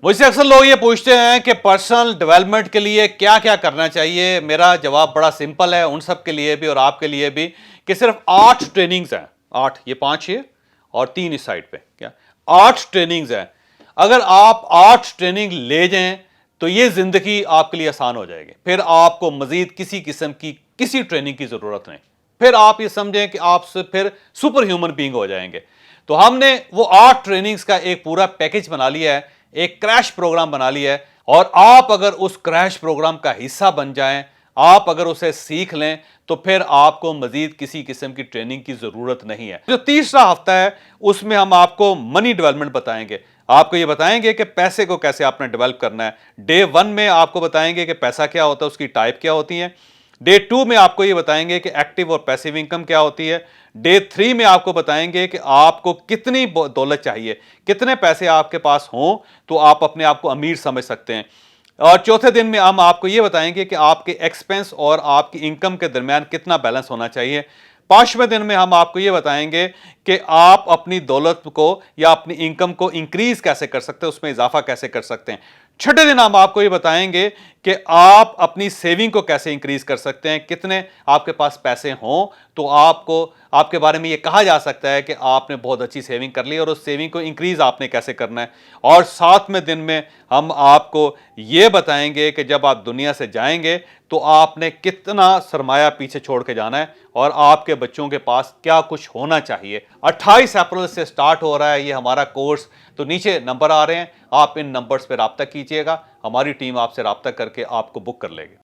मुझसे अक्सर लोग ये पूछते हैं कि पर्सनल डेवलपमेंट के लिए क्या क्या करना चाहिए। मेरा जवाब बड़ा सिंपल है, उन सब के लिए भी और आपके लिए भी, कि सिर्फ 8 ट्रेनिंग्स हैं। 8, ये 5 ये और 3 इस साइड पे, क्या 8 ट्रेनिंग्स हैं। अगर आप 8 ट्रेनिंग ले जाएं तो ये जिंदगी आपके लिए आसान हो जाएगी। फिर आपको मजीद किसी किस्म की किसी ट्रेनिंग की जरूरत नहीं। फिर आप ये समझें कि आप फिर सुपर ह्यूमन बीइंग हो जाएंगे। तो हमने वो 8 ट्रेनिंग्स का एक पूरा पैकेज बना लिया है, एक क्रैश प्रोग्राम बना लिया है। और आप अगर उस क्रैश प्रोग्राम का हिस्सा बन जाएं, आप अगर उसे सीख लें, तो फिर आपको मजीद किसी किस्म की ट्रेनिंग की जरूरत नहीं है। जो तीसरा हफ्ता है उसमें हम आपको मनी डेवलपमेंट बताएंगे। आपको ये बताएंगे कि पैसे को कैसे आपने डेवलप करना है। डे 1 में आपको बताएंगे कि पैसा क्या होता है, उसकी टाइप क्या होती है। डे 2 में आपको ये बताएंगे कि एक्टिव और पैसिव इनकम क्या होती है। डे 3 में आपको बताएंगे कि आपको कितनी दौलत चाहिए, कितने पैसे आपके पास हों तो आप अपने आप को अमीर समझ सकते हैं। और चौथे दिन में हम आपको यह बताएंगे कि आपके एक्सपेंस और आपकी इनकम के दरमियान कितना बैलेंस होना चाहिए। 5वें दिन में हम आपको यह बताएंगे कि आप अपनी दौलत को या अपनी इनकम को इंक्रीज कैसे कर सकते हैं, उसमें इजाफा कैसे कर सकते हैं। 6ठे दिन हम आपको यह बताएंगे कि आप अपनी सेविंग को कैसे इंक्रीज कर सकते हैं। कितने आपके पास पैसे हों तो आपको आपके बारे में यह कहा जा सकता है कि आपने बहुत अच्छी सेविंग कर ली, और उस सेविंग को इंक्रीज आपने कैसे करना है। और 7वें दिन में हम आपको यह बताएंगे कि जब आप दुनिया से जाएंगे तो आपने कितना सरमाया पीछे छोड़ के जाना है और आपके बच्चों के पास क्या कुछ होना चाहिए। 28 अप्रैल से स्टार्ट हो रहा है ये हमारा कोर्स। तो नीचे नंबर आ रहे हैं, आप इन नंबर्स पर राब्ता कीजिएगा, हमारी टीम आपसे राब्ता करके आपको बुक कर लेगी।